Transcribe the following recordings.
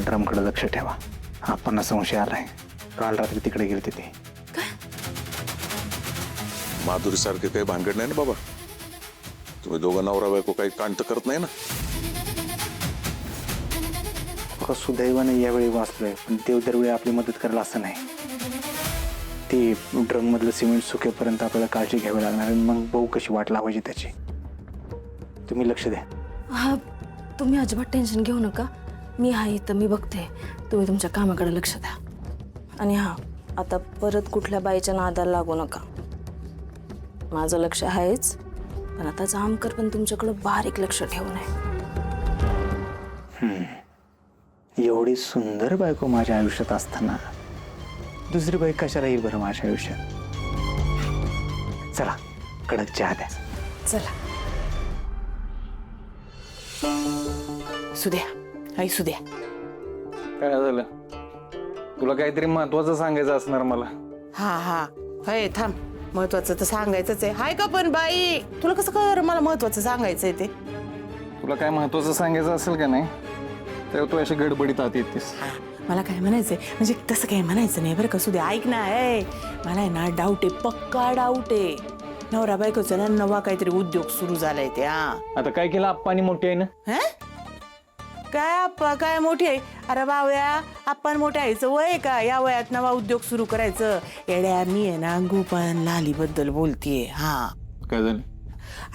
ड्रमकडे लक्ष ठेवा. आपण संशय आलाय. काल रात्री तिकडे गेलते ते. माधुरी सारखे काही भानगड नाही ना बाबा. तुम्ही दोघं नवरा बायको काही कांट करत नाही ना. सुदैवाने यावेळी वाचलोय, पण देव दरवेळी आपली मदत करायला असं नाही. ते ड्रम मधलं सिमेंट सुकेपर्यंत आपल्याला काळजी घ्यावी लागणार आणि मग बहू कशी वाट लावायची त्याची. तुम्ही लक्ष द्या. हा, तुम्ही अजिबात टेन्शन घेऊ नका. मी आहे इथं, मी बघते. तुम्ही तुमच्या कामाकडे लक्ष द्या. आणि हा, आता परत कुठल्या बाईच्या नादाला लागू नका. माझं लक्ष आहेच, पण आता जामकर पण तुमच्याकडं बारीक लक्ष ठेवून आहे. एवढी सुंदर बायको माझ्या आयुष्यात असताना दुसरी बाई कशाला येईल बरं माझ्या आयुष्यात. चला कडक चहा द्या. चला. सुद्या, आई सुद्या, काय झालं? तुला काहीतरी महत्वाचं सांगायचं असणार मला. हा हा होय, थांब. महत्वाचं तर सांगायचंच आहे. हाय का पण बाई, तुला कसं कळलं मला महत्वाचं सांगायचंय ते? तुला काय महत्वाचं सांगायचं असेल का नाही तेव्हा तू अशी गडबडीत आत येतेस. मला काय म्हणायचंय, म्हणजे तसं काय म्हणायचं नाही बरं का सुद्या. ऐक ना, मला आहे ना डाऊट आहे, पक्का डाऊट आहे. नवरा बायकोचा ना नवा काहीतरी उद्योग सुरू झालाय ते. हा, आता काय केलं आप्पानी मोठी आहे ना. काय आप्पा काय मोठी आहे? अरे बावया, आपण मोठ्या आईचं वय आहे का या वयात नवा उद्योग सुरू करायचं? येड्या, मी आहे ना गोपाळ लाली बद्दल बोलतीये. हा, काय झालं?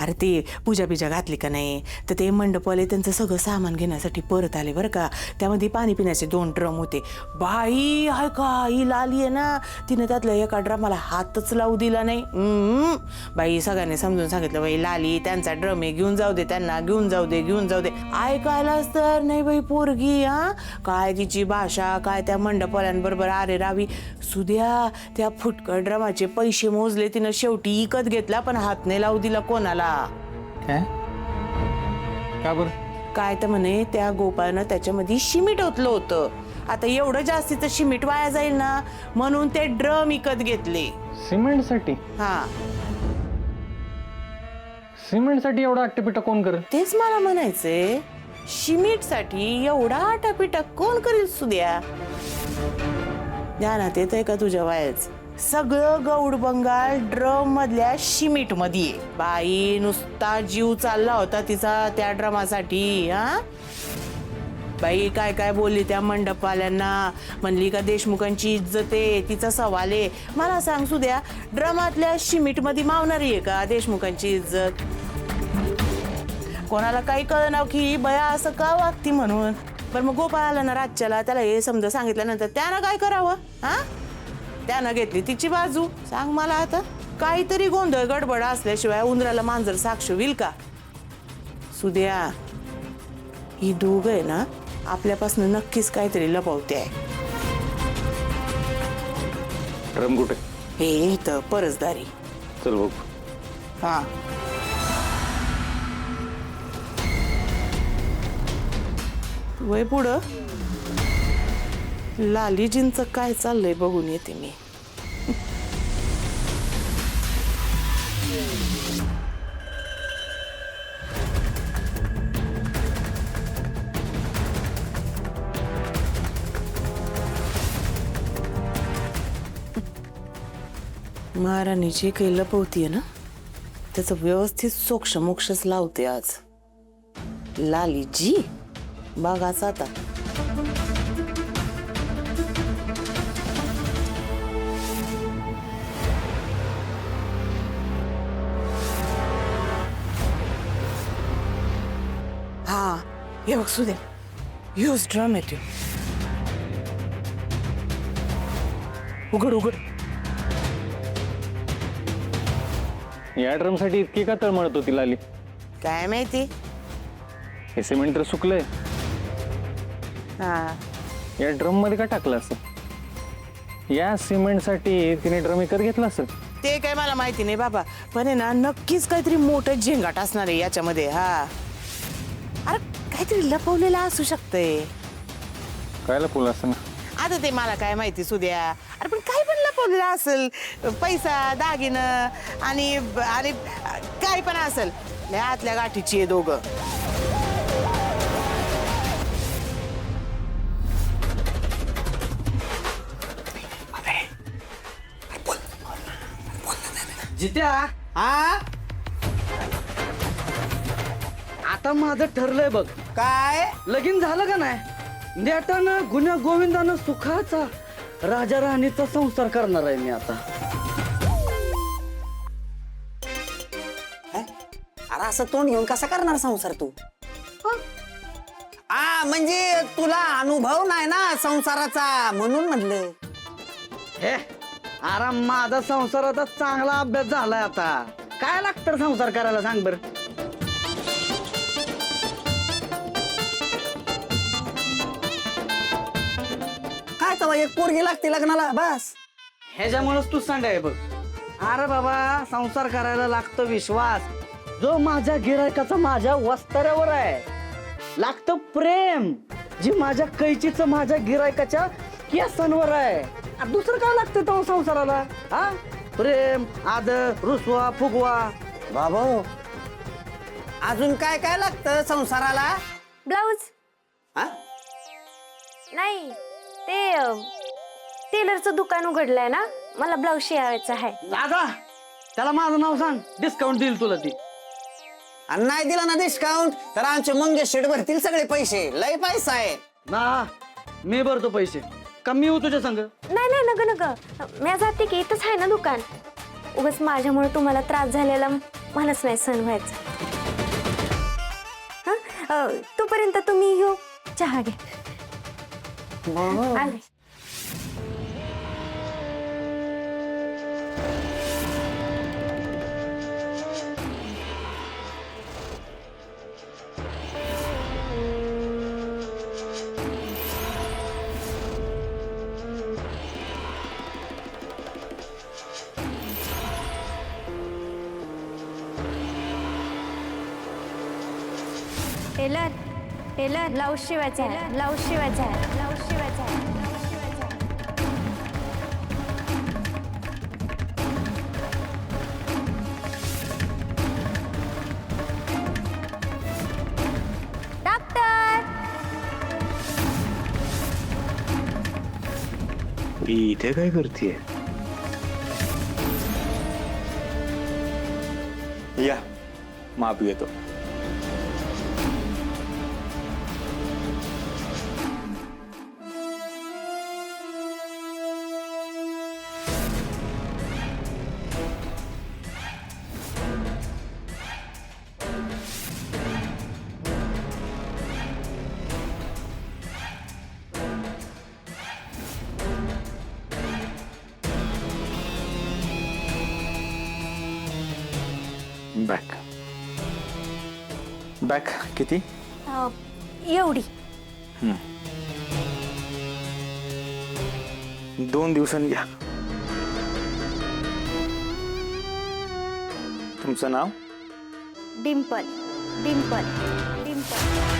अरे ते पूजा बिजा घातली का नाही, तर ते मंडपवाले त्यांचं सगळं सामान घेण्यासाठी परत आले बरं का. त्यामध्ये पाणी पिण्याचे 2 ड्रम होते. बाई हाय का, ही लाली आहे ना, तिने त्यातल्या एका ड्रमाला हातच लावू दिला नाही. बाई सगळ्यांनी समजून सांगितलं, बाई लाली त्यांचा ड्रम आहे, घेऊन जाऊ दे त्यांना, घेऊन जाऊ दे, घेऊन जाऊ दे. ऐकायलाच तर नाही बाई पोरगी. हा, काय तिची भाषा, काय त्या मंडपवाल्यांबरोबर अरे रावी. सुद्या त्या फुटकळ ड्रमाचे पैसे मोजले तिनं, शेवटी इकत घेतला, पण हात नाही लावू दिला कोणाला. काय? का बरं? काय तर म्हणे त्या गोपाळनं त्याच्यामध्ये शिमीट ओतलं होतं. आता एवढं जास्तीचं शिमीट वाया जाईल ना, म्हणून ते ड्रम विकत घेतले. सिमेंटसाठी? हा, सिमेंटसाठी एवढा अट्टपिटा कोण करत? तेच मला म्हणायचंय, शिमीटसाठी एवढा आटापिटा कोण करेल सुद्या? ध्यानात येतंय का तुझ्या वायाच? सगळं गौड बंगाल ड्रम मधल्या शिमीट मध्ये. बाई नुसता जीव चालला होता तिचा त्या ड्रमासाठी. हा, बाई काय काय बोलली त्या मंडपवाल्यांना. म्हणली का देशमुखांची इज्जत आहे, तिचा सवाल आहे. मला सांग सुद्या, ड्रमातल्या शिमीट मध्ये मावणारी आहे का देशमुखांची इज्जत? कोणाला काही कळना की बया असं का वागती म्हणून. पण मग गोपाळ आला ना राज्याला, त्याला हे समजा सांगितल्यानंतर त्यानं काय करावं? हा, त्यानं घेतली तिची बाजू. सांग मला आता, काहीतरी गोंधळ गडबड असल्याशिवाय उंदराला मांजर साक्ष होईल का? सुद्या, ही दोघ आहे ना आपल्यापासून नक्कीच काहीतरी लपवते आहे. ड्रम कुठे? हे इथं परसदारी. चल बघ. हा, वय पुढं लालीजींचं काय चाललंय बघून येते मी. महाराणी जे काही लपवतीये ना, त्याचं व्यवस्थित सोक्ष मोक्षच लावते आज. लालीजी बघाच आता. हा, हे बघ सुद्या, ह्योच ड्रम येतो. उघड उघड. या ड्रम साठी इतकी का तळमळत होती लाली? काय माहिती. हे सिमेंट तर सुकलंय. हा, या ड्रम मध्ये का टाकलं असं? या सिमेंट साठी तिने ड्रम विकत घेतला असेल. ते काय मला माहिती नाही बाबा, पण आहे ना नक्कीच काहीतरी मोठं झेंगाट असणार आहे याच्यामध्ये. हा, अरे काहीतरी लपवलेलं असू शकतंय. काय लपवलं असं ना? आता ते मला काय माहिती सुद्या. अरे पण काही पण लपवलेलं असेल, पैसा दागिनं आणि आणि काय पण असेल. लय आतल्या गाठीची आहे दोघं. जित्या हा आता माझं ठरलंय बघ. काय लगीन झालं का नाही नेटानं गुन्ह्या गोविंदानं सुखाचा राजा राणीचा संसार करणार आहे मी आता. अरे असं तोंड घेऊन कसा करणार संसार तू? म्हणजे तुला अनुभव नाही ना संसाराचा म्हणून म्हणलं. हे अरे माझा संसाराचा चांगला अभ्यास झालाय आता. काय लागतं संसार करायला सांग बर. काय तवा एक पोरगी लागते लग्नाला बस. ह्याच्यामुळेच तू सांगाय बघ. अरे बाबा संसार करायला लागतो विश्वास जो माझ्या गिरायकाचा माझ्या वस्ताऱ्यावर आहे. लागतं प्रेम जी माझ्या कैचीचं माझ्या गिरायकाच्या केसांवर आहे. दुसरं काय लागतं तो संसाराला? हा प्रेम आदर रुसवा फुगवा. बाबा अजून काय काय लागतं संसाराला? ब्लाऊज हा? नाही ते टेलरचं दुकान उघडलंय ना मला ब्लाऊज शिवायचा आहे. दादा त्याला माझं नाव सांग डिस्काउंट देईल तुला ती. आणि नाही दिला ना डिस्काउंट तर आमचे मंगेश शेठ भरतील सगळे पैसे. लय पैसा आहे ना मी भरतो पैसे. कमी येऊ तुझ्या संग. नाही नाही नग नग मी जाते की इथंच आहे ना दुकान. उगाच माझ्यामुळे तुम्हाला त्रास झालेला मलाच नाही सहन व्हायचा. हा तोपर्यंत तुम्ही येऊ चहा घे. आले. टेलर टेलर ब्लाऊज शिवायचा आहे. ब्लाऊज शिवायचा आहे. ब्लाऊज शिवायचा आहे. ब्लाऊज शिवायचा आहे. डॉक्टर ही इथे काय करते? या माप घेतो. बॅक बॅक किती? एवढी 2 दिवसांनी घ्या. तुमचं नाव? डिम्पल डिम्पल डिम्पल.